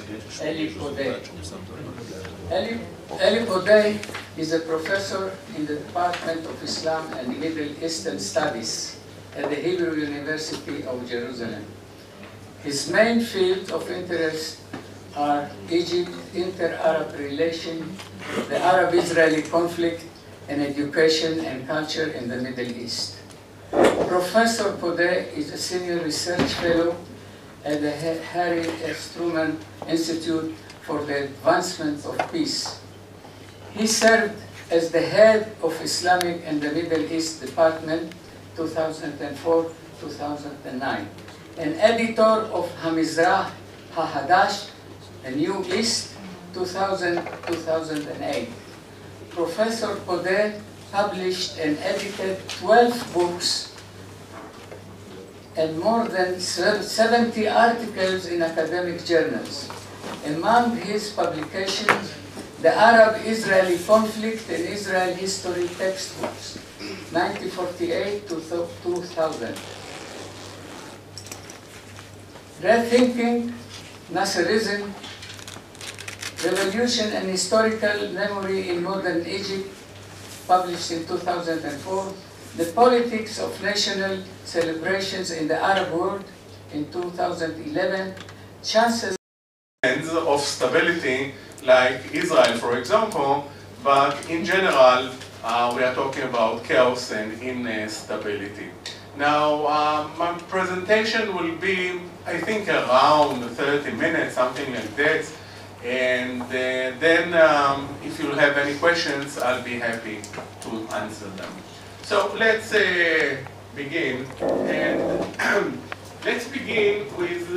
Eli Podeh. Eli Podeh is a professor in the Department of Islam and Middle Eastern Studies at the Hebrew University of Jerusalem. His main fields of interest are Egypt, inter-Arab relations, the Arab-Israeli conflict, and education and culture in the Middle East. Professor Podeh is a senior research fellow at the Harry S. Truman Institute for the Advancement of Peace. He served as the head of Islamic and the Middle East Department 2004-2009, and editor of Hamizrah HaHadash, the New East, 2000-2008. Professor Podeh published and edited 12 books and more than 70 articles in academic journals. Among his publications, the Arab-Israeli conflict and Israel history textbooks, 1948 to 2000. Rethinking Nasserism, Revolution and Historical Memory in Modern Egypt, published in 2004. The Politics of National Celebrations in the Arab World in 2011. Chances of stability, like Israel, for example, but in general, we are talking about chaos and instability. Now, my presentation will be, I think, around 30 minutes, something like that. And then, if you have any questions, I'll be happy to answer them. So let's begin, and let's begin with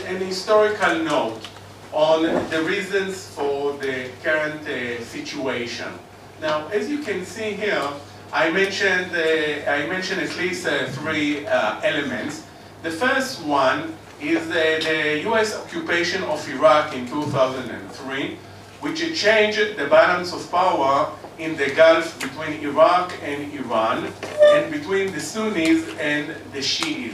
an historical note on the reasons for the current situation. Now, as you can see here, I mentioned at least three elements. The first one is the U.S. occupation of Iraq in 2003, which changed the balance of power in the Gulf between Iraq and Iran, and between the Sunnis and the Shiis.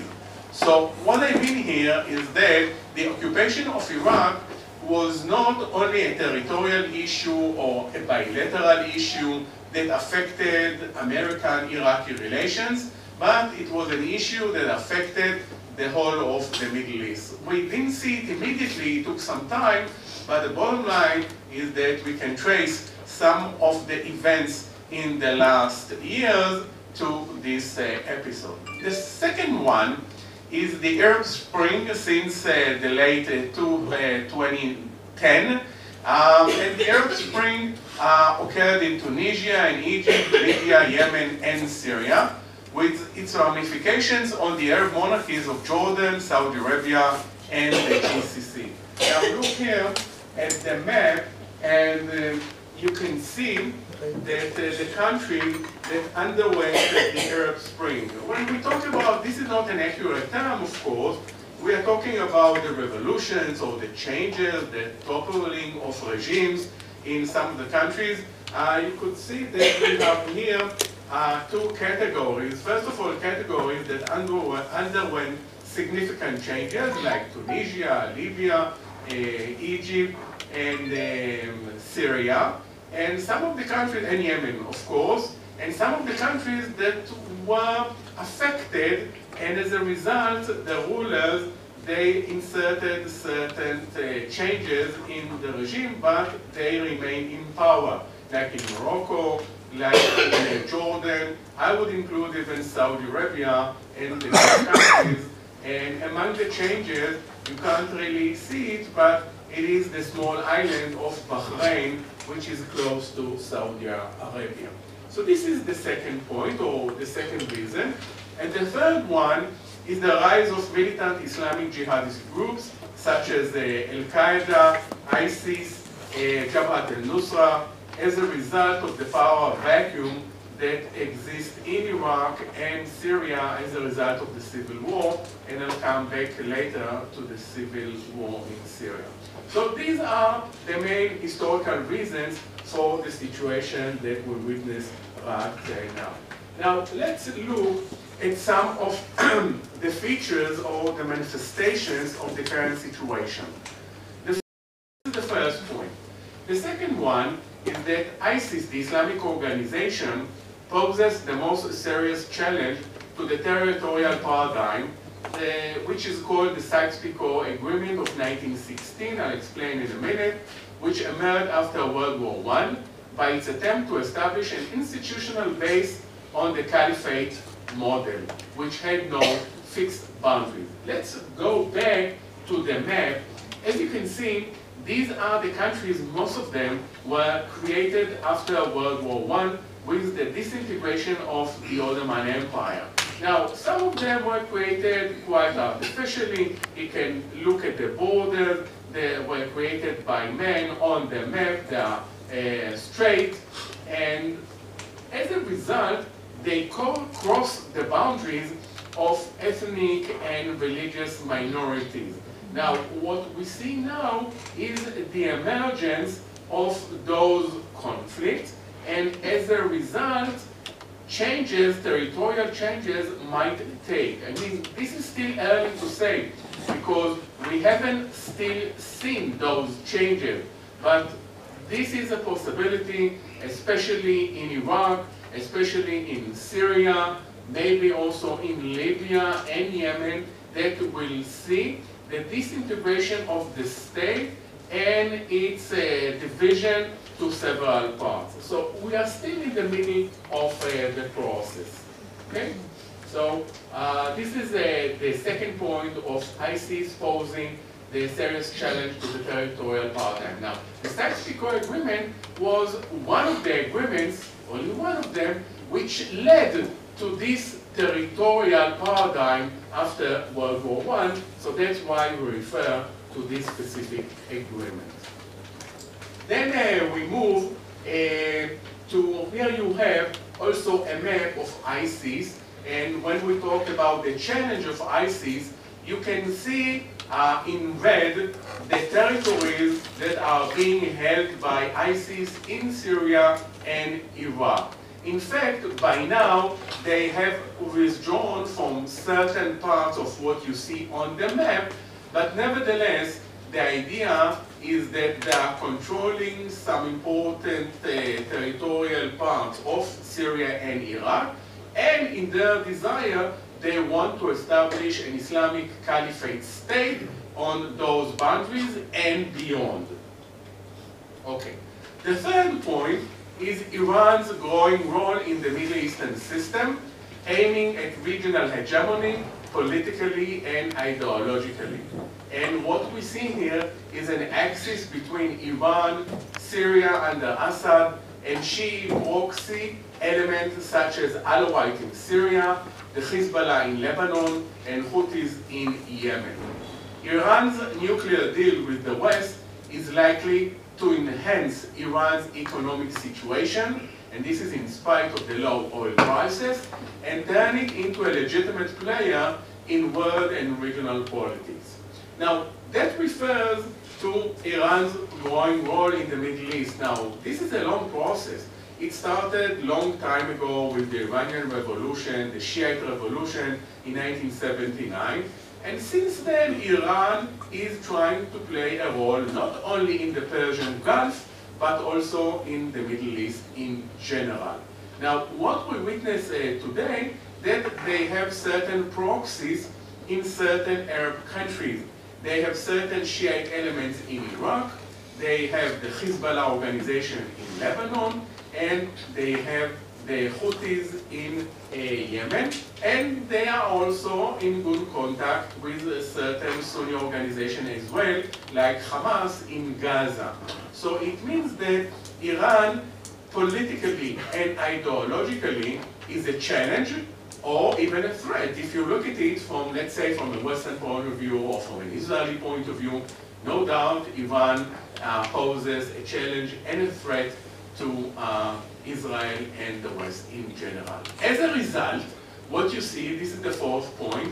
So what I mean here is that the occupation of Iraq was not only a territorial issue or a bilateral issue that affected American-Iraqi relations, but it was an issue that affected the whole of the Middle East. We didn't see it immediately, it took some time, but the bottom line is that we can trace some of the events in the last years to this episode. The second one is the Arab Spring since the late 2010. And the Arab Spring occurred in Tunisia, in Egypt, Libya, Yemen, and Syria, with its ramifications on the Arab monarchies of Jordan, Saudi Arabia, and the GCC. Now look here at the map, and you can see that the country that underwent the Arab Spring. When we talk about, this is not an accurate term, of course, we are talking about the revolutions or the changes, the toppling of regimes in some of the countries. You could see that we have here two categories. First of all, categories that underwent significant changes, like Tunisia, Libya, Egypt, and Syria, and some of the countries, and Yemen, of course, and some of the countries that were affected, and as a result, the rulers, they inserted certain changes in the regime, but they remain in power, like in Morocco, like in Jordan. I would include even Saudi Arabia and the countries. And among the changes, you can't really see it, but it is the small island of Bahrain, which is close to Saudi Arabia. So this is the second point, or the second reason. And the third one is the rise of militant Islamic jihadist groups, such as Al-Qaeda, ISIS, Jabhat al-Nusra, as a result of the power vacuum that exists in Iraq and Syria as a result of the civil war, and I'll come back later to the civil war in Syria. So these are the main historical reasons for the situation that we witness right now. Now let's look at some of the features or the manifestations of the current situation. The second one is that ISIS, the Islamic organization, poses the most serious challenge to the territorial paradigm, which is called the Sykes-Picot Agreement of 1916, I'll explain in a minute, which emerged after World War I by its attempt to establish an institutional base on the caliphate model, which had no fixed boundaries. Let's go back to the map. As you can see, these are the countries, most of them were created after World War I with the disintegration of the Ottoman Empire. Now, some of them were created quite artificially. You can look at the borders. They were created by men on the map. They are straight. And as a result, they cross the boundaries of ethnic and religious minorities. Now, what we see now is the emergence of those conflicts, and as a result, territorial changes might take. I mean, this is still early to say, because we haven't still seen those changes, but this is a possibility, especially in Iraq, especially in Syria, maybe also in Libya and Yemen, that we'll see the disintegration of the state and its division to several parts. So we are still in the middle of the process. Okay? So this is the second point of ISIS posing the serious challenge to the territorial paradigm. Now, the Sykes-Picot Agreement was one of the agreements, only one of them, which led to this territorial paradigm after World War I, so that's why we refer to this specific agreement. Then we move to, here you have also a map of ISIS, and when we talk about the challenge of ISIS, you can see in red the territories that are being held by ISIS in Syria and Iraq. In fact, by now, they have withdrawn from certain parts of what you see on the map, but nevertheless, the idea is that they are controlling some important territorial parts of Syria and Iraq, and in their desire, they want to establish an Islamic caliphate state on those boundaries and beyond. Okay. The third point is Iran's growing role in the Middle Eastern system, aiming at regional hegemony politically and ideologically. And what we see here is an axis between Iran, Syria under Assad, and Shi'i proxy elements such as Alawite in Syria, the Hezbollah in Lebanon, and Houthis in Yemen. Iran's nuclear deal with the West is likely to enhance Iran's economic situation, and this is in spite of the low oil prices, and turn it into a legitimate player in world and regional politics. Now, that refers to Iran's growing role in the Middle East. Now, this is a long process. It started long time ago with the Iranian Revolution, the Shiite Revolution in 1979. And since then, Iran is trying to play a role not only in the Persian Gulf, but also in the Middle East in general. Now, what we witness today, that they have certain proxies in certain Arab countries. They have certain Shiite elements in Iraq, they have the Hezbollah organization in Lebanon, and they have the Houthis in Yemen, and they are also in good contact with a certain Sunni organization as well, like Hamas in Gaza. So it means that Iran, politically and ideologically, is a challenge or even a threat. If you look at it from, let's say, from a Western point of view or from an Israeli point of view, no doubt Iran poses a challenge and a threat to Israel and the West in general. As a result, what you see, this is the fourth point,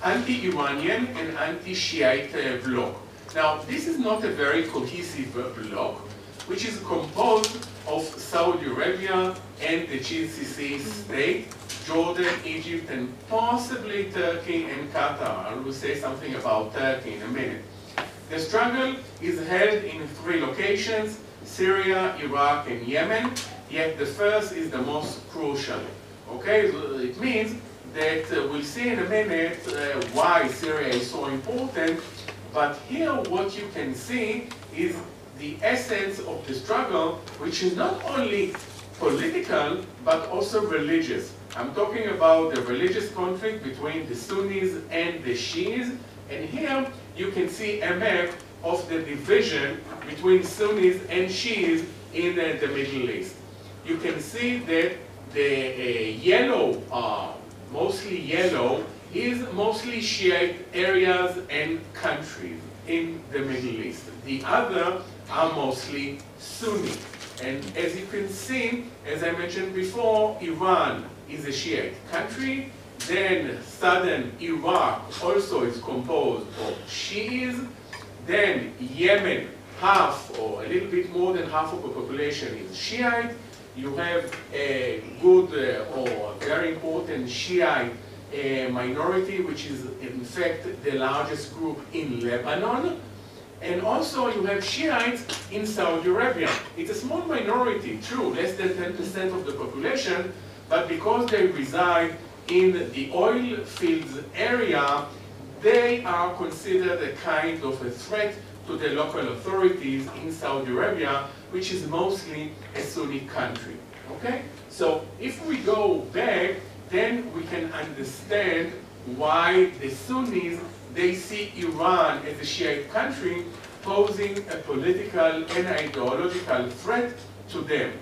anti-Iranian and anti-Shiite bloc. Now, this is not a very cohesive bloc, which is composed of Saudi Arabia and the GCC state, Jordan, Egypt, and possibly Turkey and Qatar. I will say something about Turkey in a minute. The struggle is held in 3 locations: Syria, Iraq, and Yemen, yet the first is the most crucial. Okay, so it means that we'll see in a minute why Syria is so important, but here what you can see is the essence of the struggle, which is not only political, but also religious. I'm talking about the religious conflict between the Sunnis and the Shias, and here you can see a map of the division between Sunnis and Shias in the Middle East. You can see that the yellow, mostly yellow, is mostly Shiite areas and countries in the Middle East. The other are mostly Sunni. And as you can see, as I mentioned before, Iran is a Shiite country. Then southern Iraq also is composed of Shias. Then Yemen, half or a little bit more than half of the population is Shiite. You have a good or very important Shiite minority, which is in fact the largest group in Lebanon. And also you have Shiites in Saudi Arabia. It's a small minority, true, less than 10% of the population, but because they reside in the oil fields area, they are considered a kind of a threat to the local authorities in Saudi Arabia, which is mostly a Sunni country. Okay? So if we go back, then we can understand why the Sunnis, they see Iran as a Shiite country posing a political and ideological threat to them.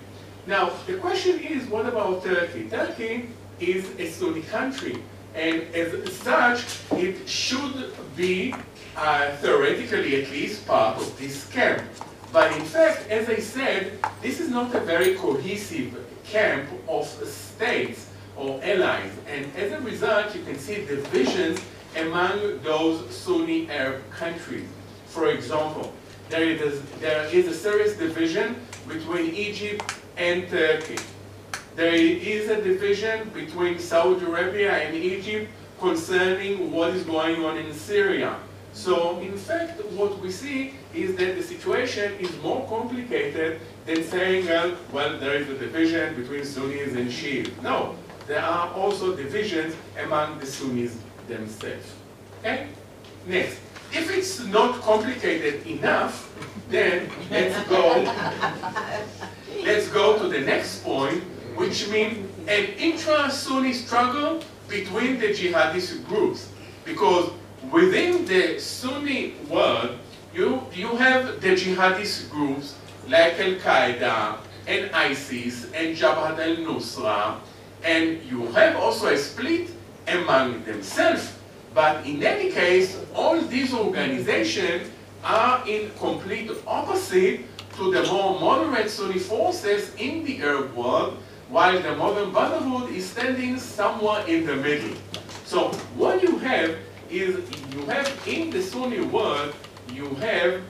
Now, the question is, what about Turkey? Turkey is a Sunni country, and as such, it should be, theoretically at least, part of this camp. But in fact, as I said, this is not a very cohesive camp of states or allies, and as a result, you can see divisions among those Sunni Arab countries. For example, there is a serious division between Egypt and Turkey. There is a division between Saudi Arabia and Egypt concerning what is going on in Syria. So, in fact, what we see is that the situation is more complicated than saying, well, there is a division between Sunnis and Shias. No, there are also divisions among the Sunnis themselves. Okay? Next. If it's not complicated enough, then let's go to the next point, which means an intra-Sunni struggle between the jihadist groups. Because within the Sunni world, you have the jihadist groups like Al-Qaeda and ISIS and Jabhat al-Nusra, and you have also a split among themselves. But in any case, all these organizations are in complete opposite to the more moderate Sunni forces in the Arab world, while the Modern Brotherhood is standing somewhere in the middle. So what you have is, you have in the Sunni world, you have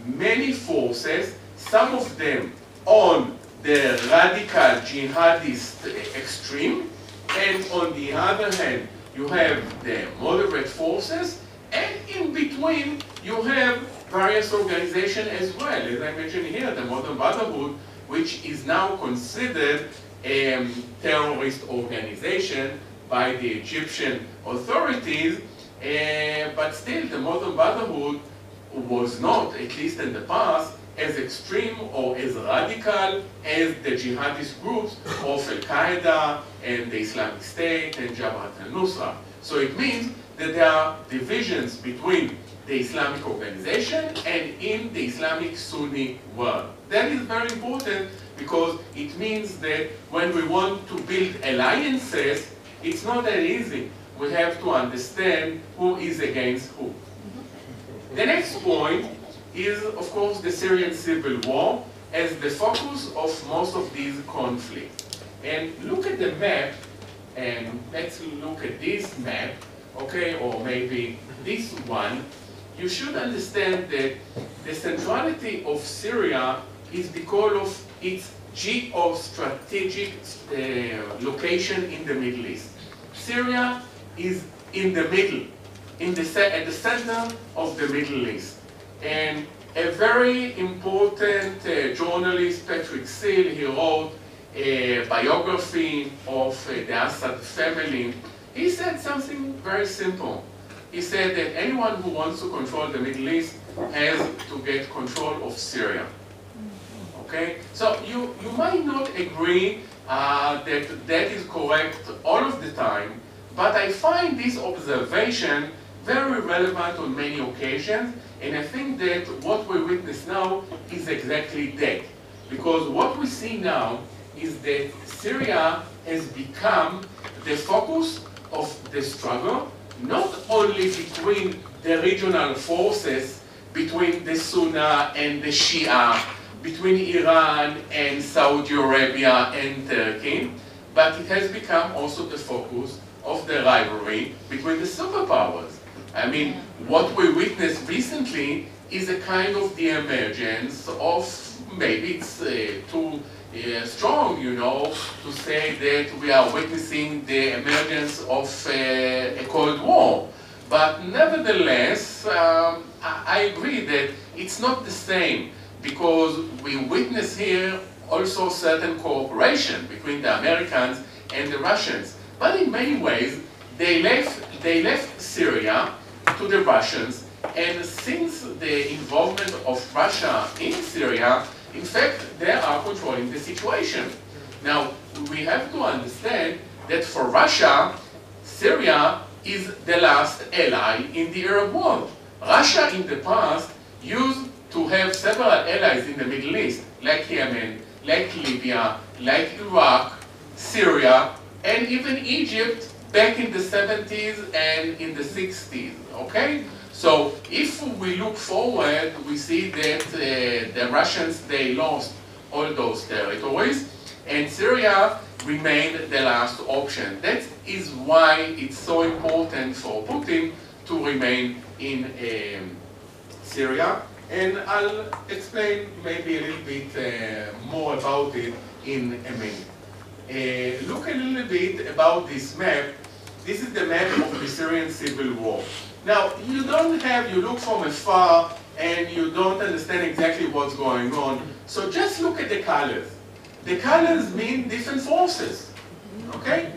many forces, some of them on the radical jihadist extreme, and on the other hand, you have the moderate forces, and in between you have various organizations as well. As I mentioned here, the Modern Brotherhood, which is now considered a terrorist organization by the Egyptian authorities, but still the Modern Brotherhood was not, at least in the past, as extreme or as radical as the jihadist groups of Al-Qaeda and the Islamic State and Jabhat al-Nusra. So it means that there are divisions between the Islamic organization and in the Islamic Sunni world. That is very important because it means that when we want to build alliances, it's not that easy. We have to understand who is against who. The next point is, of course, the Syrian civil war as the focus of most of these conflicts. And look at the map, and let's look at this map, okay, or maybe this one. You should understand that the centrality of Syria is because of its geostrategic location in the Middle East. Syria is in the middle, at the center of the Middle East. And a very important journalist, Patrick Seal, he wrote a biography of the Assad family. He said something very simple. He said that anyone who wants to control the Middle East has to get control of Syria. Okay? So you might not agree that that is correct all of the time, but I find this observation very relevant on many occasions, and I think that what we witness now is exactly that. Because what we see now is that Syria has become the focus of the struggle, not only between the regional forces, between the Sunni and the Shia, between Iran and Saudi Arabia and Turkey, but it has become also the focus of the rivalry between the superpowers. I mean, what we witnessed recently is a kind of the emergence of, maybe it's too strong, you know, to say that we are witnessing the emergence of a Cold War. But nevertheless, I agree that it's not the same, because we witness here also certain cooperation between the Americans and the Russians. But in many ways, they left Syria to the Russians, and since the involvement of Russia in Syria, in fact, they are controlling the situation. Now, we have to understand that for Russia, Syria is the last ally in the Arab world. Russia in the past used to have several allies in the Middle East, like Yemen, like Libya, like Iraq, Syria, and even Egypt back in the 70s and in the 60s, okay? So if we look forward, we see that the Russians, they lost all those territories, and Syria remained the last option. That is why it's so important for Putin to remain in Syria. And I'll explain maybe a little bit more about it in a minute. Look a little bit about this map. This is the map of the Syrian civil war. Now, you look from afar and you don't understand exactly what's going on. So just look at the colors. The colors mean different forces, okay?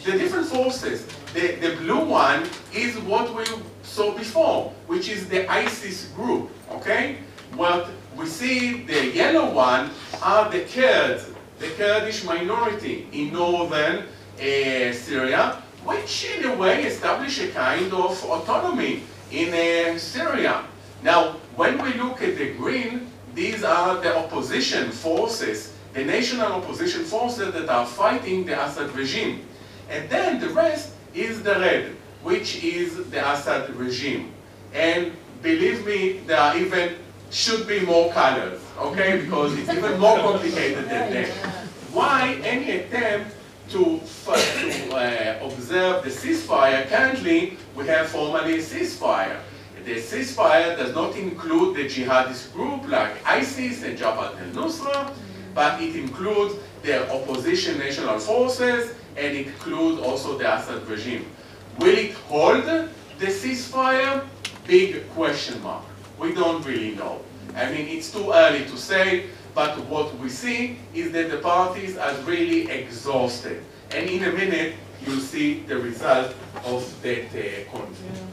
The different forces. The blue one is what we saw before, which is the ISIS group, okay? What we see, the yellow one, are the Kurds, the Kurdish minority in northern Syria, which in a way establish a kind of autonomy in Syria. Now, when we look at the green, these are the opposition forces, the national opposition forces that are fighting the Assad regime. And then the rest is the red, which is the Assad regime. And believe me, there are even, should be more colors, okay? Because it's even more complicated than that. Why any attempt to observe the ceasefire? Currently, we have formally a ceasefire. The ceasefire does not include the jihadist group like ISIS and Jabhat al-Nusra, but it includes the opposition national forces, and it includes also the Assad regime. Will it hold the ceasefire? Big question mark. We don't really know. I mean, it's too early to say, but what we see is that the parties are really exhausted. And in a minute, you'll see the result of that conflict.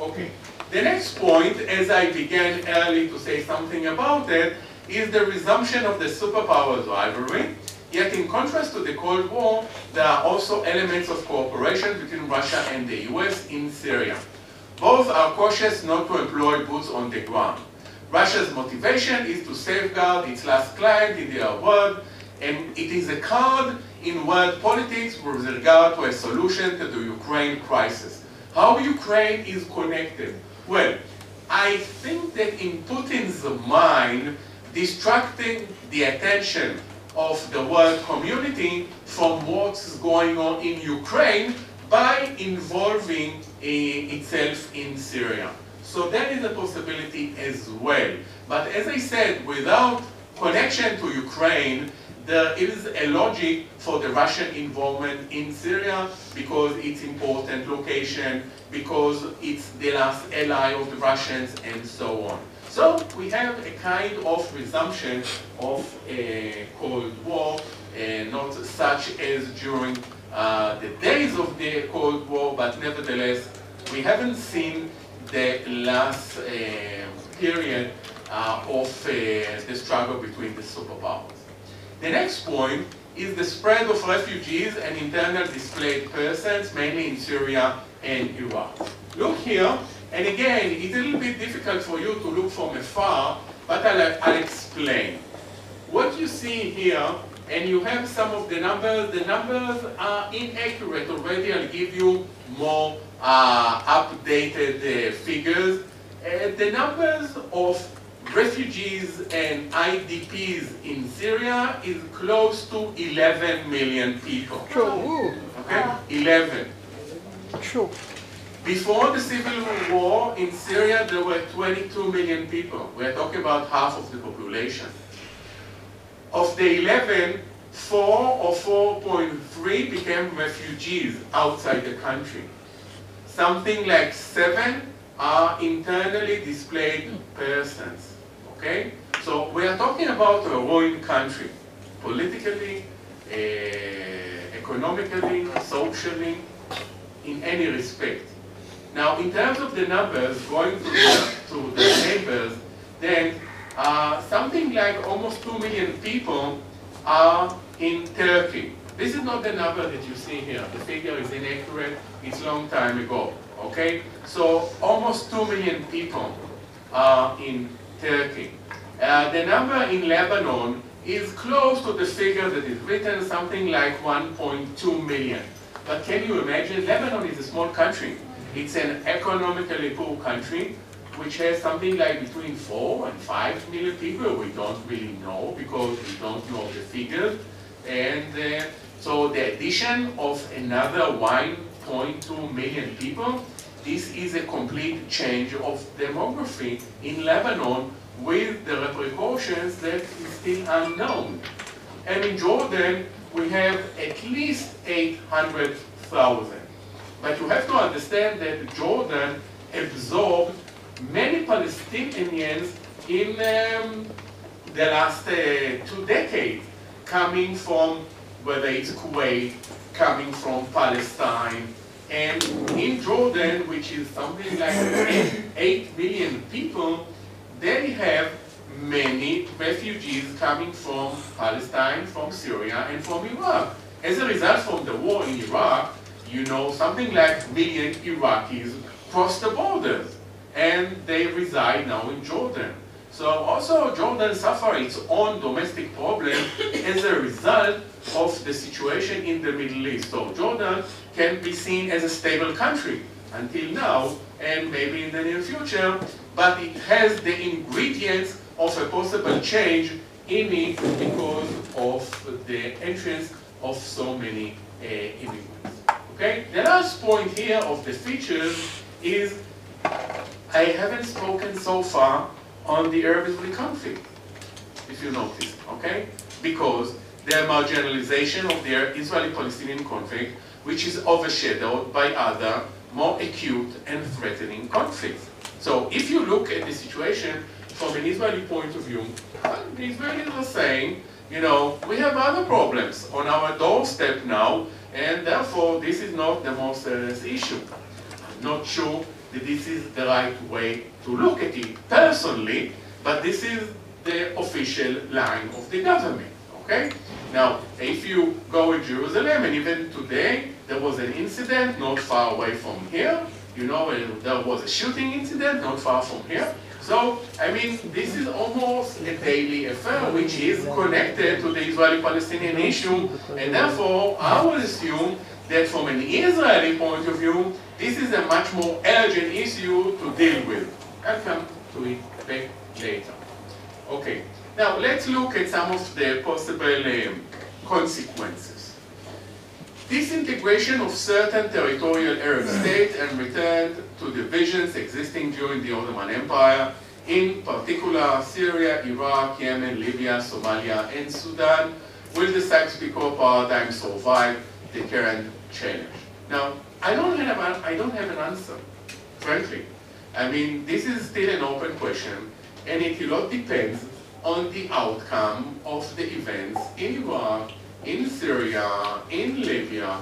Okay. The next point, as I began early to say something about it, is the resumption of the superpowers rivalry. Yet in contrast to the Cold War, there are also elements of cooperation between Russia and the US in Syria. Both are cautious not to employ boots on the ground. Russia's motivation is to safeguard its last client in the Arab world, and it is a card in world politics with regard to a solution to the Ukraine crisis. How Ukraine is connected? Well, I think that in Putin's mind, distracting the attention of the world community from what's going on in Ukraine by involving itself in Syria. So that is a possibility as well. But as I said, without connection to Ukraine, there is a logic for the Russian involvement in Syria because it's important location, because it's the last ally of the Russians, and so on. So we have a kind of resumption of a Cold War, not such as during the days of the Cold War, but nevertheless, we haven't seen the last period of the struggle between the superpowers. The next point is the spread of refugees and internal displaced persons, mainly in Syria and Iraq. Look here, and again, it's a little bit difficult for you to look from afar, but I'll explain. What you see here, and you have some of the numbers are inaccurate already. I'll give you more updated figures. The numbers of refugees and IDPs in Syria is close to 11 million people. True. Okay? 11. True. Before the civil war in Syria, there were 22 million people. We're talking about half of the population. Of the 11, 4 or 4.3 became refugees outside the country. Something like 7 are internally displaced persons. Okay? So we are talking about a ruined country, politically, economically, socially, in any respect. Now, in terms of the numbers, going to the neighbors, then something like almost 2 million people are in Turkey. This is not the number that you see here. The figure is inaccurate. It's a long time ago. Okay? So almost 2 million people are in Turkey. The number in Lebanon is close to the figure that is written, something like 1.2 million. But can you imagine? Lebanon is a small country. It's an economically poor country, which has something like between 4 and 5 million people. We don't really know because we don't know the figures. And so the addition of another 1.2 million people, this is a complete change of demography in Lebanon with the repercussions that is still unknown. And in Jordan, we have at least 800,000. But you have to understand that Jordan absorbed many Palestinians in the last 2 decades, coming from, whether it's Kuwait, coming from Palestine, and in Jordan, which is something like 8 million people, they have many refugees coming from Palestine, from Syria, and from Iraq. As a result from the war in Iraq, you know, something like 1 million Iraqis crossed the borders, and they reside now in Jordan. So also Jordan suffers its own domestic problem as a result of the situation in the Middle East. So Jordan can be seen as a stable country until now, and maybe in the near future, but it has the ingredients of a possible change in it because of the entrance of so many immigrants. Okay? The last point here of the features is I haven't spoken so far on the Arab-Israeli conflict, if you notice, okay? Because the marginalization of the Israeli-Palestinian conflict, which is overshadowed by other more acute and threatening conflicts. So if you look at the situation from an Israeli point of view, the Israelis are saying, you know, we have other problems on our doorstep now, and therefore this is not the most serious issue. I'm not sure that this is the right way to look at it personally, but this is the official line of the government, okay? Now, if you go in Jerusalem, and even today, there was an incident not far away from here, you know, there was a shooting incident not far from here. So, I mean, this is almost a daily affair which is connected to the Israeli-Palestinian issue, and therefore, I would assume that from an Israeli point of view, this is a much more urgent issue to deal with. I'll come to it back later. Okay, now let's look at some of the possible consequences. Disintegration of certain territorial Arab states and return to divisions existing during the Ottoman Empire, in particular Syria, Iraq, Yemen, Libya, Somalia, and Sudan. Will the Sykes-Picot paradigm survive the current challenge? Now, I don't have an answer, frankly. I mean, this is still an open question, and it a lot depends on the outcome of the events in Iraq, in Syria, in Libya.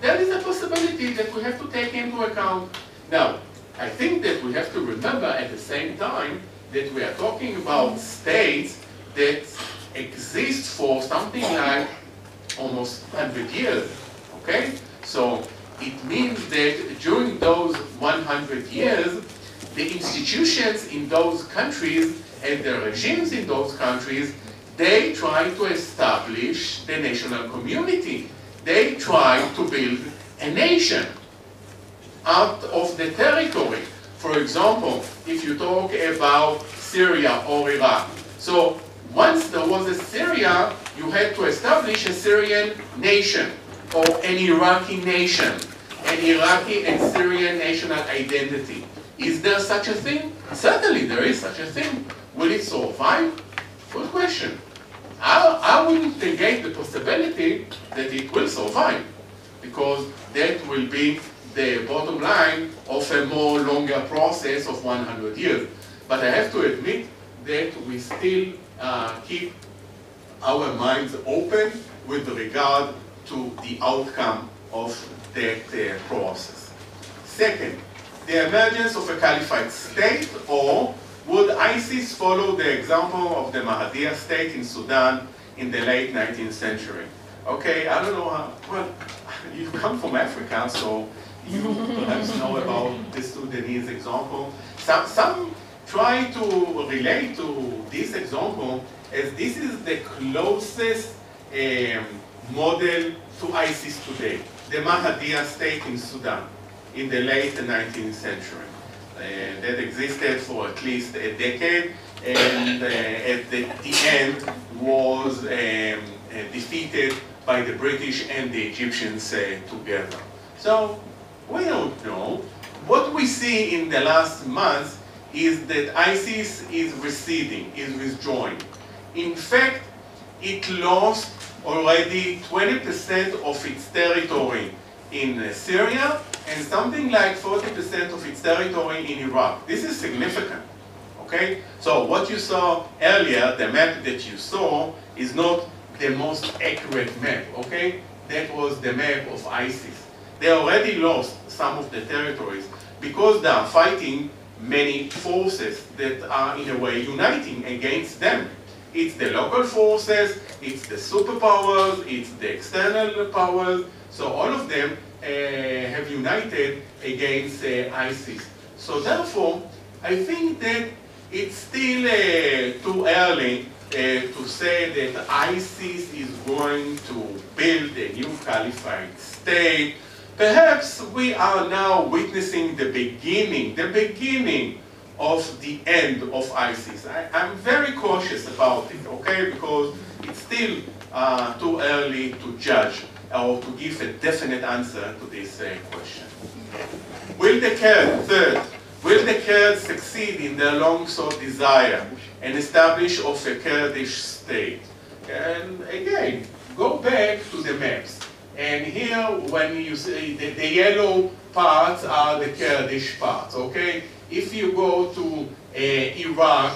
There is a possibility that we have to take into account. Now, I think that we have to remember at the same time that we are talking about states that exist for something like almost 100 years, okay? So it means that during those 100 years, the institutions in those countries and the regimes in those countries, they try to establish the national community. They try to build a nation out of the territory. For example, if you talk about Syria or Iraq. So once there was a Syria, you had to establish a Syrian nation or an Iraqi nation, an Iraqi and Syrian national identity. Is there such a thing? Certainly there is such a thing. Will it survive? Good question. I wouldn't negate the possibility that it will survive, because that will be the bottom line of a more longer process of 100 years. But I have to admit that we still keep our minds open with regard to the outcome of that process. Second, the emergence of a caliphate state, or would ISIS follow the example of the Mahdiya state in Sudan in the late 19th century? Okay, I don't know how, well, you come from Africa, so you perhaps know about the Sudanese example. Some try to relate to this example as this is the closest model to ISIS today, the Mahdiya state in Sudan in the late 19th century. That existed for at least a decade, and at the end was defeated by the British and the Egyptians together. So we don't know. What we see in the last months is that ISIS is receding, is withdrawing. In fact, it lost already 20% of its territory in Syria and something like 40% of its territory in Iraq. This is significant, okay? So what you saw earlier, the map that you saw, is not the most accurate map, okay? That was the map of ISIS. They already lost some of the territories because they are fighting many forces that are in a way uniting against them. It's the local forces, it's the superpowers, it's the external powers, so all of them have united against ISIS. So therefore, I think that it's still too early to say that ISIS is going to build a new caliphate state. Perhaps we are now witnessing the beginning of the end of ISIS. I'm very cautious about it, okay, because it's still too early to judge or to give a definite answer to this question. Will the Kurds succeed in their long-sought desire and establish of a Kurdish state? And again, go back to the maps. And here, when you see the yellow parts are the Kurdish parts, okay? If you go to Iraq,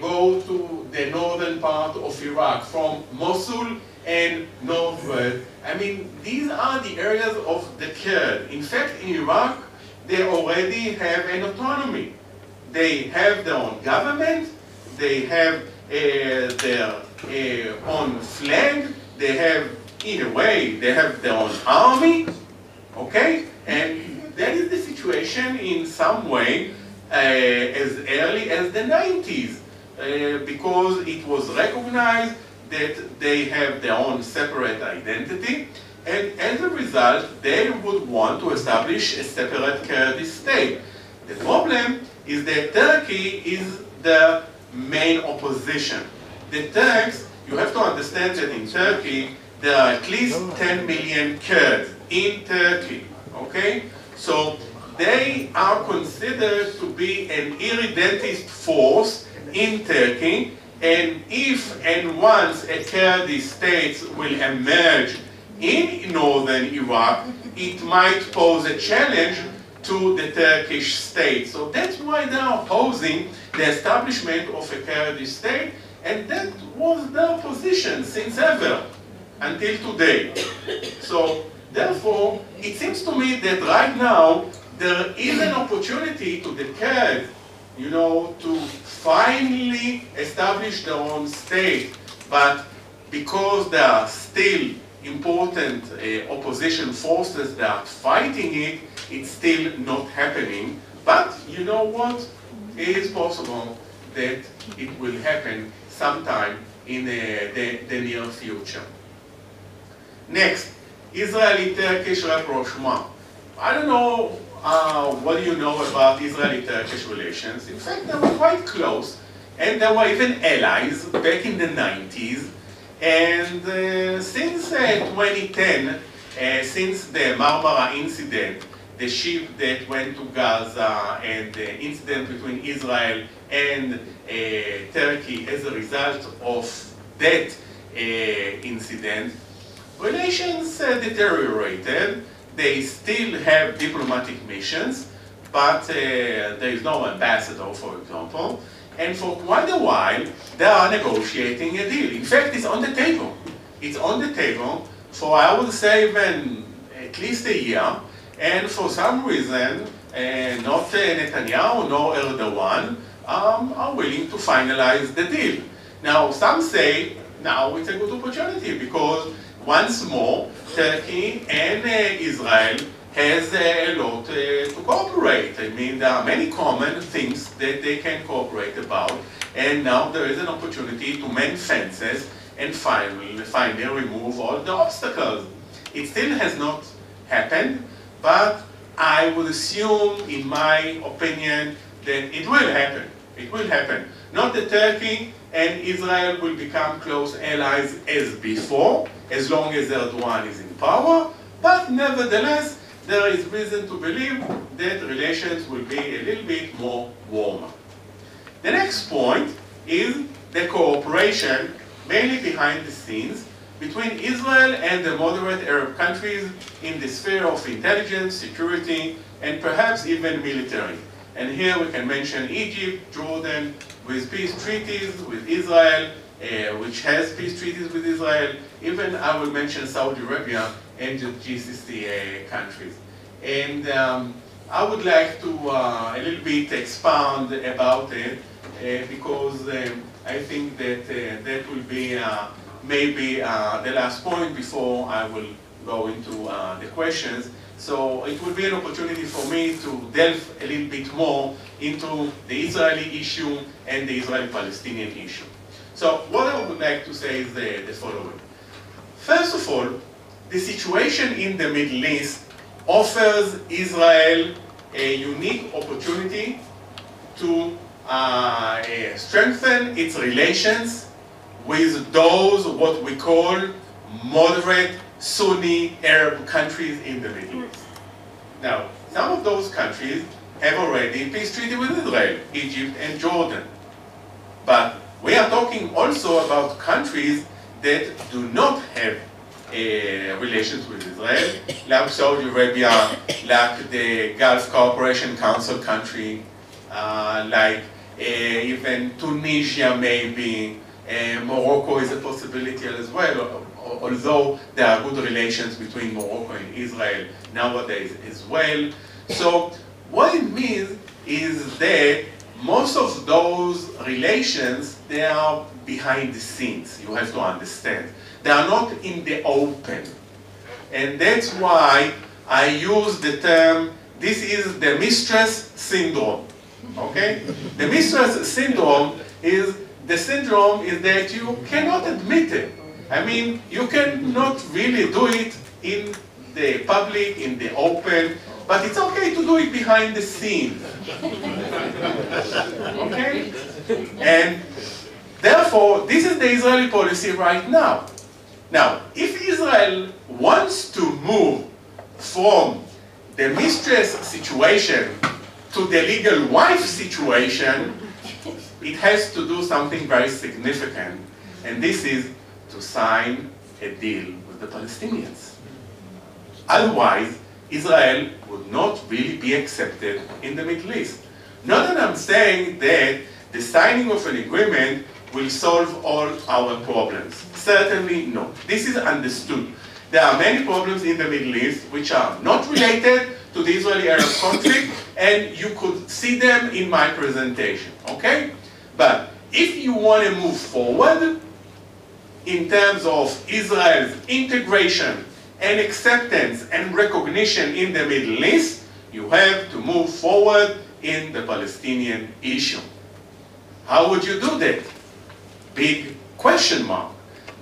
go to the northern part of Iraq, from Mosul and northward. I mean, these are the areas of the Kurd. In fact, in Iraq, they already have an autonomy. They have their own government, they have their own flag, they have, in a way, they have their own army, okay? And that is the situation in some way as early as the 90s, because it was recognized that they have their own separate identity, and as a result, they would want to establish a separate Kurdish state. The problem is that Turkey is the main opposition. The Turks, you have to understand that in Turkey, there are at least 10 million Kurds in Turkey, okay? So they are considered to be an irredentist force in Turkey, and if and once a Kurdish state will emerge in northern Iraq, it might pose a challenge to the Turkish state. So that's why they are opposing the establishment of a Kurdish state, and that was their position since ever until today. So therefore, it seems to me that right now there is an opportunity to the Kurds, you know, to finally establish their own state, but because there are still important opposition forces that are fighting it, it's still not happening. But you know what? It is possible that it will happen sometime in the near future. Next, Israeli-Turkish rapprochement. I don't know what do you know about Israeli-Turkish relations. In fact, they were quite close, and they were even allies back in the 90s. And since 2010, since the Marmara incident, the ship that went to Gaza, and the incident between Israel and Turkey as a result of that incident, relations deteriorated. They still have diplomatic missions, but there is no ambassador, for example. And for quite a while, they are negotiating a deal. In fact, it's on the table. It's on the table for, I would say, even at least a year. And for some reason, not Netanyahu nor Erdogan are willing to finalize the deal. Now, some say now it's a good opportunity because once more, Turkey and Israel has a lot to cooperate. I mean, there are many common things that they can cooperate about, and now there is an opportunity to mend fences and finally remove all the obstacles. It still has not happened, but I would assume, in my opinion, that it will happen. It will happen. Not that Turkey and Israel will become close allies as before, as long as Erdogan is in power, but nevertheless, there is reason to believe that relations will be a little bit more warmer. The next point is the cooperation, mainly behind the scenes, between Israel and the moderate Arab countries in the sphere of intelligence, security, and perhaps even military. And here we can mention Egypt, Jordan, with peace treaties with Israel, which has peace treaties with Israel. Even I will mention Saudi Arabia and the GCC countries. And I would like to a little bit expound about it because I think that that will be maybe the last point before I will go into the questions. So it will be an opportunity for me to delve a little bit more into the Israeli issue and the Israeli-Palestinian issue. So what I would like to say is the following. First of all, the situation in the Middle East offers Israel a unique opportunity to strengthen its relations with those what we call moderate Sunni Arab countries in the Middle East. Now, some of those countries have already peace treaty with Israel, Egypt and Jordan. But we are talking also about countries that do not have relations with Israel, like Saudi Arabia, like the Gulf Cooperation Council country, like even Tunisia maybe, Morocco is a possibility as well, although there are good relations between Morocco and Israel nowadays as well. So what it means is that most of those relations, they are behind the scenes, you have to understand. They are not in the open. And that's why I use the term, this is the mistress syndrome. Okay? The mistress syndrome is, the syndrome is that you cannot admit it. I mean, you cannot really do it in the public, in the open, but it's okay to do it behind the scene. Okay? And therefore, this is the Israeli policy right now. Now, if Israel wants to move from the mistress situation to the legal wife situation, it has to do something very significant, and this is to sign a deal with the Palestinians. Otherwise, Israel would not really be accepted in the Middle East. Not that I'm saying that the signing of an agreement will solve all our problems. Certainly not. This is understood. There are many problems in the Middle East which are not related to the Israeli-Arab conflict, and you could see them in my presentation, okay? But if you want to move forward in terms of Israel's integration and acceptance and recognition in the Middle East, you have to move forward in the Palestinian issue. How would you do that? Big question mark.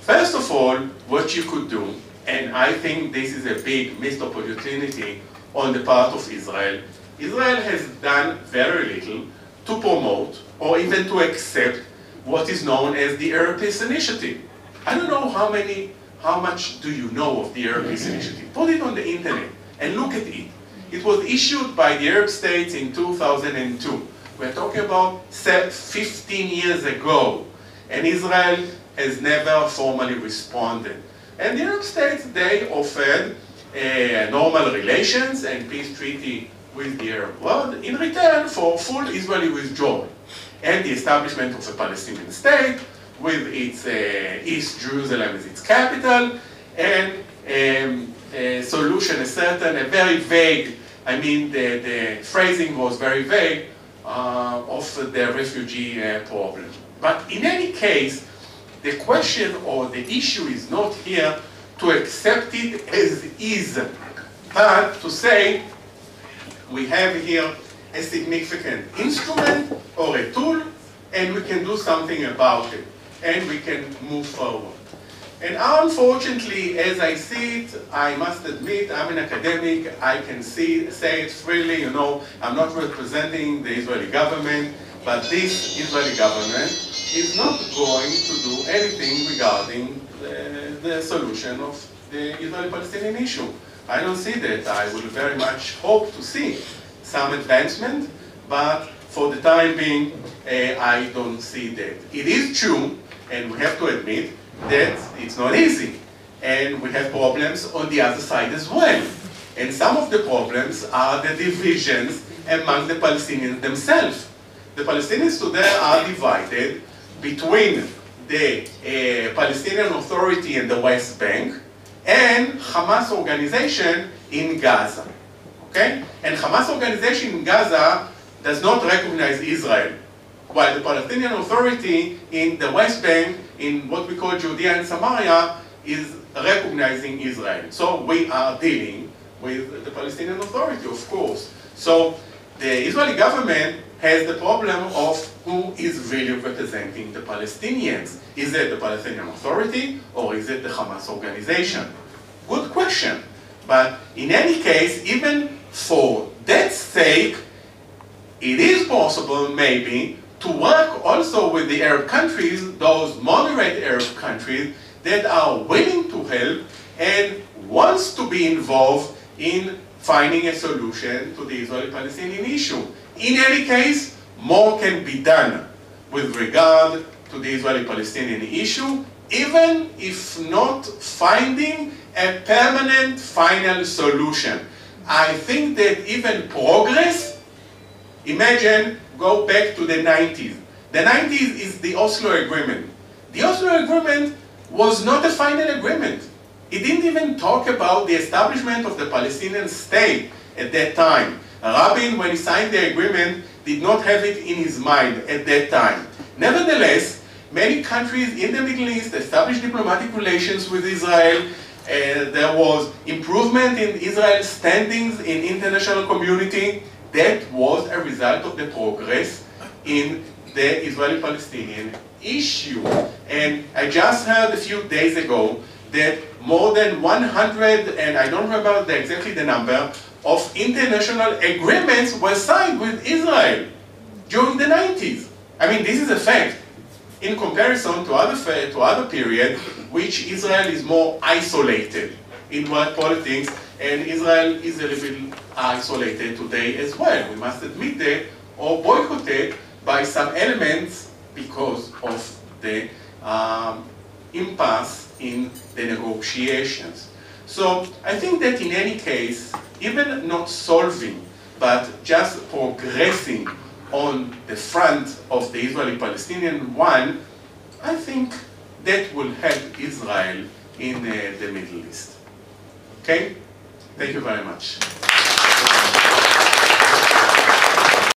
First of all, what you could do, and I think this is a big missed opportunity on the part of Israel. Israel has done very little to promote or even to accept what is known as the Arab Peace Initiative. I don't know how much do you know of the Arab Peace Initiative. Put it on the internet and look at it. It was issued by the Arab states in 2002. We're talking about 15 years ago, and Israel has never formally responded. And the Arab states, they offered normal relations and peace treaty with the Arab world in return for full Israeli withdrawal and the establishment of a Palestinian state with its East Jerusalem as its capital, and a solution, a very vague, I mean the phrasing was very vague, of the refugee problem. But in any case, the question or the issue is not here to accept it as is, but to say we have here a significant instrument or a tool, and we can do something about it, and we can move forward. And unfortunately, as I see it, I must admit, I'm an academic, I can say it freely, you know, I'm not representing the Israeli government, but this Israeli government is not going to do anything regarding the solution of the Israeli-Palestinian issue. I don't see that. I will very much hope to see some advancement, but for the time being, I don't see that. It is true, and we have to admit, that it's not easy. And we have problems on the other side as well. And some of the problems are the divisions among the Palestinians themselves. The Palestinians today are divided between the Palestinian Authority in the West Bank and Hamas organization in Gaza. Okay? And Hamas organization in Gaza does not recognize Israel, while the Palestinian Authority in the West Bank, in what we call Judea and Samaria, is recognizing Israel. So we are dealing with the Palestinian Authority, of course. So the Israeli government has the problem of who is really representing the Palestinians. Is it the Palestinian Authority or is it the Hamas organization? Good question. But in any case, even for that sake, it is possible maybe to work also with the Arab countries, those moderate Arab countries that are willing to help and wants to be involved in finding a solution to the Israeli-Palestinian issue. In any case, more can be done with regard to the Israeli-Palestinian issue, even if not finding a permanent final solution. I think that even progress, imagine, go back to the 90s. The 90s is the Oslo Agreement. The Oslo Agreement was not a final agreement. It didn't even talk about the establishment of the Palestinian state at that time. Rabin, when he signed the agreement, did not have it in his mind at that time. Nevertheless, many countries in the Middle East established diplomatic relations with Israel. There was improvement in Israel's standings in international community. That was a result of the progress in the Israeli-Palestinian issue. And I just heard a few days ago that more than 100, and I don't remember exactly the number, of international agreements were signed with Israel during the 90s. I mean, this is a fact. In comparison to other periods, which Israel is more isolated in world politics, and Israel is a little bit isolated today as well. We must admit that, or boycotted by some elements because of the impasse in the negotiations. So I think that in any case, even not solving, but just progressing on the front of the Israeli-Palestinian one, I think that will help Israel in the Middle East. Okay? Thank you very much.